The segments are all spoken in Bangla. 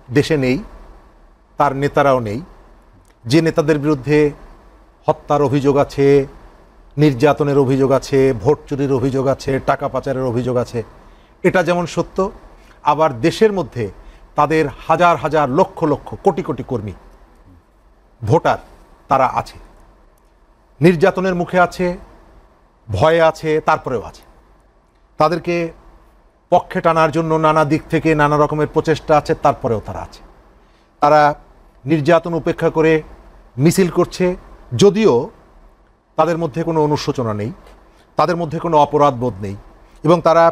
দেশে নেই, তার নেতারাও নেই। যে নেতাদের বিরুদ্ধে হত্যার অভিযোগ আছে, নির্যাতনের অভিযোগ আছে, ভোট চুরির অভিযোগ আছে, টাকা পাচারের অভিযোগ আছে, এটা যেমন সত্য, আবার দেশের মধ্যে তাদের হাজার হাজার লক্ষ লক্ষ কোটি কোটি কর্মী ভোটার তারা আছে, নির্যাতনের মুখে আছে, ভয়ে আছে, তারপরেও আছে। তাদেরকে পক্ষে টানার জন্য নানা দিক থেকে নানা রকমের প্রচেষ্টা আছে, তারপরেও তারা আছে। তারা নির্যাতন উপেক্ষা করে মিছিল করছে, যদিও তাদের মধ্যে কোনো অনুশোচনা নেই, তাদের মধ্যে কোনো অপরাধ বোধ নেই, এবং তারা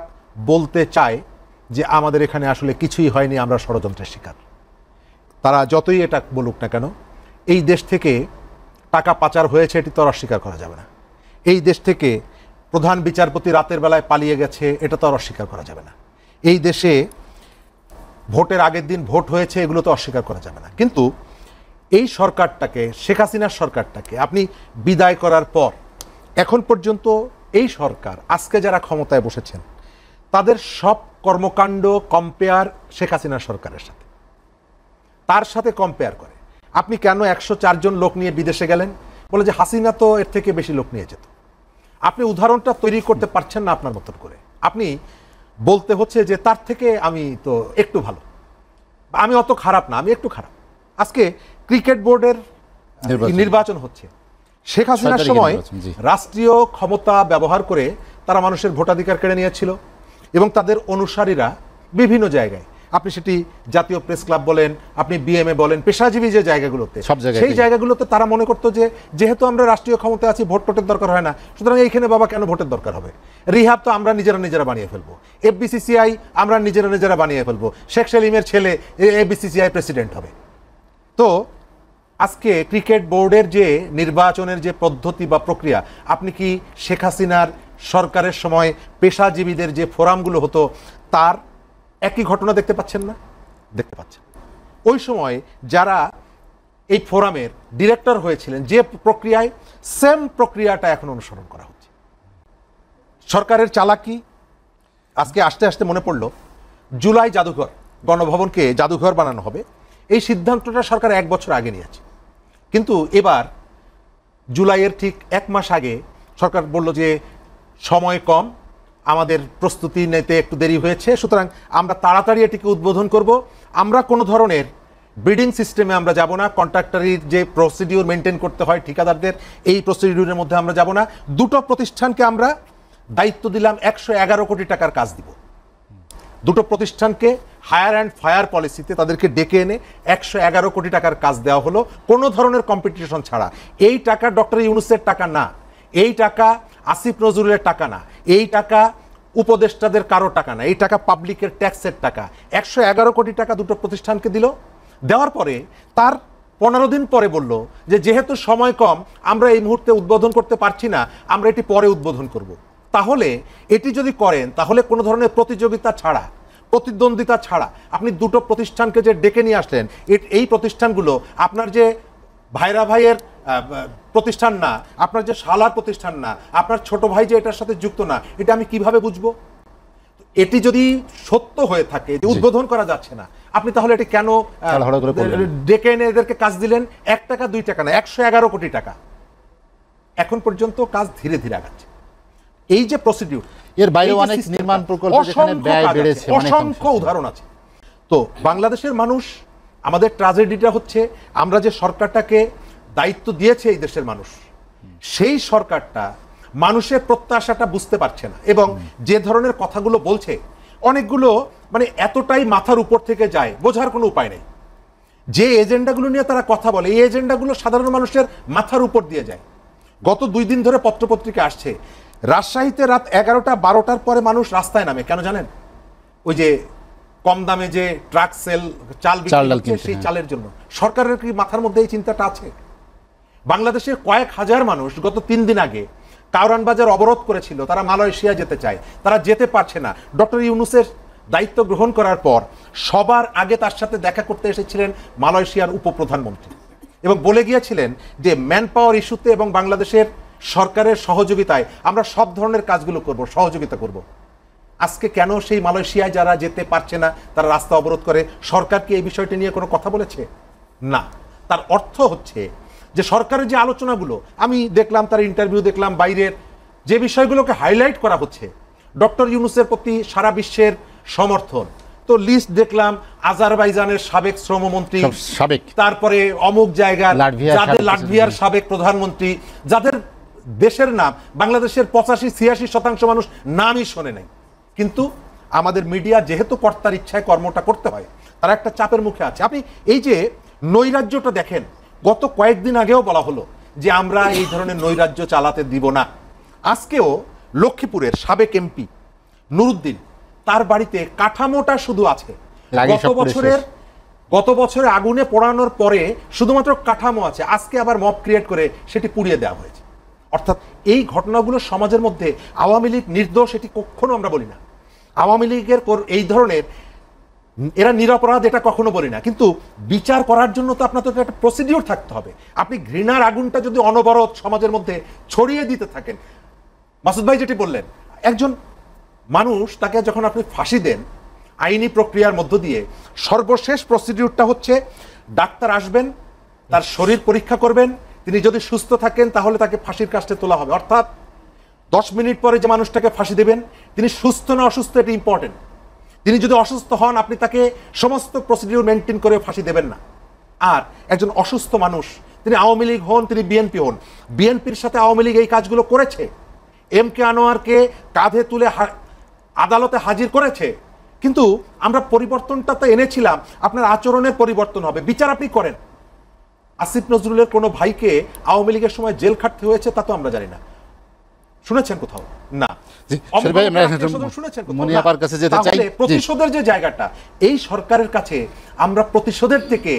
বলতে চায় যে আমাদের এখানে আসলে কিছুই হয়নি, আমরা ষড়যন্ত্রের শিকার। তারা যতই এটা বলুক না কেন, এই দেশ থেকে টাকা পাচার হয়েছে এটি তো আর অস্বীকার করা যাবে না। এই দেশ থেকে প্রধান বিচারপতি রাতের বেলায় পালিয়ে গেছে, এটা তো আর অস্বীকার করা যাবে না। এই দেশে ভোটের আগের দিন ভোট হয়েছে, এগুলো তো অস্বীকার করা যাবে না। কিন্তু এই সরকারটাকে, শেখ হাসিনার সরকারটাকে আপনি বিদায় করার পর এখন পর্যন্ত এই সরকার আজকে যারা ক্ষমতায় বসেছেন তাদের সব কর্মকাণ্ড কম্পেয়ার শেখ হাসিনার সরকারের সাথে, তার সাথে কম্পেয়ার করে। আপনি কেন 104 জন লোক নিয়ে বিদেশে গেলেন? বলে যে হাসিনা তো এর থেকে বেশি লোক নিয়ে যেত। আপনি উদাহরণটা তৈরি করতে পারছেন না আপনার মতন করে। আপনি বলতে হচ্ছে যে তার থেকে আমি তো একটু ভালো, আমি অত খারাপ না, আমি একটু খারাপ। আজকে ক্রিকেট বোর্ডের নির্বাচন হচ্ছে, শেখ হাসিনার সময় রাষ্ট্রীয় ক্ষমতা ব্যবহার করে তারা মানুষের ভোটাধিকার কেড়ে নিয়েছিল, এবং তাদের অনুসারীরা বিভিন্ন জায়গায়, আপনি সেটি জাতীয় প্রেস ক্লাব বলেন, আপনি বিএমএ বলেন, পেশাজীবী যে জায়গাগুলোতে, সেই জায়গাগুলোতে তারা মনে করতো যে যেহেতু আমরা রাষ্ট্রীয় ক্ষমতায় আছি, ভোট টোটের দরকার হয় না, সুতরাং এইখানে বাবা কেন ভোটের দরকার হবে? রিহাব তো আমরা নিজেরা বানিয়ে ফেলবো, এফবিসিসিআই আমরা নিজেরা বানিয়ে ফেলবো, শেখ সেলিমের ছেলে এফবিসিসিআই প্রেসিডেন্ট হবে। তো আজকে ক্রিকেট বোর্ডের যে নির্বাচনের যে পদ্ধতি বা প্রক্রিয়া, আপনি কি শেখ হাসিনার সরকারের সময় পেশাজীবীদের যে ফোরামগুলো হতো তার একই ঘটনা দেখতে পাচ্ছেন না? দেখতে পাচ্ছেন। ওই সময় যারা এই ফোরামের ডিরেক্টর হয়েছিলেন, যে প্রক্রিয়ায়, সেম প্রক্রিয়াটা এখন অনুসরণ করা হচ্ছে। সরকারের চালাকি আজকে আস্তে আস্তে মনে পড়ল, জুলাই জাদুঘর, গণভবনকে জাদুঘর বানানো হবে, এই সিদ্ধান্তটা সরকার 1 বছর আগে নিয়েছে। কিন্তু এবার জুলাইয়ের ঠিক 1 মাস আগে সরকার বলল যে সময় কম, আমাদের প্রস্তুতি নিতে একটু দেরি হয়েছে, সুতরাং আমরা তাড়াতাড়ি এটিকে উদ্বোধন করব। আমরা কোনো ধরনের বিডিং সিস্টেমে আমরা যাব না, কন্ট্রাক্টরির যে প্রসিডিউর মেনটেন করতে হয় ঠিকাদারদের, এই প্রসিডিউরের মধ্যে আমরা যাব না। 2টো প্রতিষ্ঠানকে আমরা দায়িত্ব দিলাম, 111 কোটি টাকার কাজ দিব। 2টো প্রতিষ্ঠানকে হায়ার অ্যান্ড ফায়ার পলিসিতে তাদেরকে ডেকে এনে 111 কোটি টাকার কাজ দেওয়া হলো, কোনো ধরনের কম্পিটিশন ছাড়া। এই টাকা ডক্টর ইউনূসের টাকা না, এই টাকা আসিফ নজরুলের টাকা না, এই টাকা উপদেষ্টাদের কারো টাকা না, এই টাকা পাবলিকের ট্যাক্সের টাকা। 111 কোটি টাকা 2টো প্রতিষ্ঠানকে দিল। দেওয়ার পরে তার 15 দিন পরে বলল যে যেহেতু সময় কম, আমরা এই মুহূর্তে উদ্বোধন করতে পারছি না, আমরা এটি পরে উদ্বোধন করব। তাহলে এটি যদি করেন, তাহলে কোনো ধরনের প্রতিযোগিতা ছাড়া, প্রতিদ্বন্দ্বিতা ছাড়া আপনি 2টো প্রতিষ্ঠানকে যে ডেকে নিয়ে আসলেন, এই প্রতিষ্ঠানগুলো আপনার যে ভাইরা ভাইয়ের প্রতিষ্ঠান না, আপনার যে শালার প্রতিষ্ঠান না, আপনার ছোট ভাই যে এটার সাথে যুক্ত না, এটা আমি কিভাবে বুঝবো? এটি যদি সত্য হয়ে থাকে যে উদ্বোধন করা যাচ্ছে না, আপনি তাহলে এটি কেন ডেকে এনে এদেরকে কাজ দিলেন? 1 টাকা 2 টাকা না, 111 কোটি টাকা। এখন পর্যন্ত কাজ ধীরে ধীরে আগাচ্ছে। এই যে প্রসিডিউর, এর বাইরে অনেক নির্মাণ প্রকল্প যেখানে ব্যয় বেড়েছে, অসংখ্য উদাহরণ আছে। তো বাংলাদেশের মানুষ, আমাদের ট্র্যাজেডিটা হচ্ছে আমরা যে সরকারটাকে দায়িত্ব দিয়েছে এই দেশের মানুষ, সেই সরকারটা মানুষের প্রত্যাশাটা বুঝতে পারছে না, এবং যে ধরনের কথাগুলো বলছে অনেকগুলো মানে এতটাই মাথার উপর থেকে যায়, বোঝার কোনো উপায় নেই। যে এজেন্ডাগুলো নিয়ে তারা কথা বলে, এই এজেন্ডাগুলো সাধারণ মানুষের মাথার উপর দিয়ে যায়। গত 2 দিন ধরে পত্রপত্রিকা আসছে, রাজশাহীতে রাত 11টা 12টার পরে মানুষ রাস্তায় নামে, কেন জানেন? ওই যে কম দামে যে ট্রাক চাল বিক্রি হচ্ছে, সেই চালের জন্য। সরকারের কি মাথার মধ্যে এই চিন্তাটা আছে? বাংলাদেশের কয়েক হাজার মানুষ গত 3 দিন আগে কারওয়ান বাজার অবরোধ করেছিল, তারা মালয়েশিয়া যেতে চায়, তারা যেতে পারছে না। ডক্টর ইউনূসের দায়িত্ব গ্রহণ করার পর সবার আগে তার সাথে দেখা করতে এসেছিলেন মালয়েশিয়ার উপপ্রধানমন্ত্রী, এবং বলে গিয়েছিলেন যে ম্যান পাওয়ার ইস্যুতে এবং বাংলাদেশের সরকারের সহযোগিতায় আমরা সব ধরনের কাজগুলো করব, সহযোগিতা করব। আজকে কেন সেই মালয়েশিয়ায় যারা যেতে পারছে না তারা রাস্তা অবরোধ করে, সরকার কি এই বিষয়টি নিয়ে কোনো কথা বলেছে? না। তার অর্থ হচ্ছে যে সরকারের যে আলোচনাগুলো আমি দেখলাম, তার ইন্টারভিউ দেখলাম, বাইরের যে বিষয়গুলোকে হাইলাইট করা হচ্ছে, ডক্টর ইউনূসের প্রতি সারা বিশ্বের সমর্থন, তো লিস্ট দেখলাম আজারবাইজানের সাবেক শ্রমমন্ত্রী, সাবেক, তারপরে অমুক জায়গার যাদের লাটভিয়ার সাবেক প্রধানমন্ত্রী, যাদের দেশের নাম বাংলাদেশের 85-86% মানুষ নামই শোনে নাই, কিন্তু আমাদের মিডিয়া যেহেতু কর্তার ইচ্ছায় কর্মটা করতে হয়, তারা একটা চাপের মুখে আছে। আপনি এই যে নৈরাজ্যটা দেখেন, গত কয়েকদিন আগেও বলা হলো যে আমরা এই ধরনের নৈরাজ্য চালাতে দিব না। আজকেও লক্ষ্মীপুরের সাবেক এমপি নুরুদ্দিন, তার বাড়িতে কাঠামোটা শুধু আছে, গত বছরে আগুনে পোড়ানোর পরে শুধুমাত্র কাঠামো আছে, আজকে আবার মব ক্রিয়েট করে সেটি পুড়িয়ে দেওয়া হয়েছে। অর্থাৎ এই ঘটনাগুলো সমাজের মধ্যে আওয়ামী লীগ নির্দোষ এটি কখনো আমরা বলি না, আওয়ামী লীগের এই ধরনের এরা নিরপরাধ এটা কখনো বলি না, কিন্তু বিচার করার জন্য তো আপনার তো একটা প্রসিডিওর থাকতে হবে। আপনি ঘৃণার আগুনটা যদি অনবরত সমাজের মধ্যে ছড়িয়ে দিতে থাকেন, মাসুদ ভাই যেটি বললেন, একজন মানুষ তাকে যখন আপনি ফাঁসি দেন আইনি প্রক্রিয়ার মধ্য দিয়ে, সর্বশেষ প্রসিডিউরটা হচ্ছে ডাক্তার আসবেন, তার শরীর পরীক্ষা করবেন, তিনি যদি সুস্থ থাকেন তাহলে তাকে ফাঁসির কাস্টে তোলা হবে। অর্থাৎ 10 মিনিট পরে যে মানুষটাকে ফাঁসি দেবেন তিনি সুস্থ না অসুস্থ এটা ইম্পর্টেন্ট। তিনি যদি অসুস্থ হন আপনি তাকে সমস্ত প্রসিডিউর মেনটেন করে ফাঁসি দেবেন না। আর একজন অসুস্থ মানুষ, তিনি আওয়ামী লীগ হন, তিনি বিএনপি হন, বিএনপির সাথে আওয়ামী লীগ এই কাজগুলো করেছে, এম কে আনোয়ারকে কাঁধে তুলে আদালতে হাজির করেছে, কিন্তু আমরা পরিবর্তনটা তো এনেছিলাম, আপনার আচরণের পরিবর্তন হবে, বিচার আপনি করেন। আসিফ নজরুলের কোনো ভাইকে আওয়ামী লীগের সময় জেল খাটতে হয়েছে তা তো আমরা জানি না, শুনেছেন কোথাও? না। প্রতিশোধের যে জায়গাটা, এই সরকারের কাছে আমরা প্রতিশোধের থেকে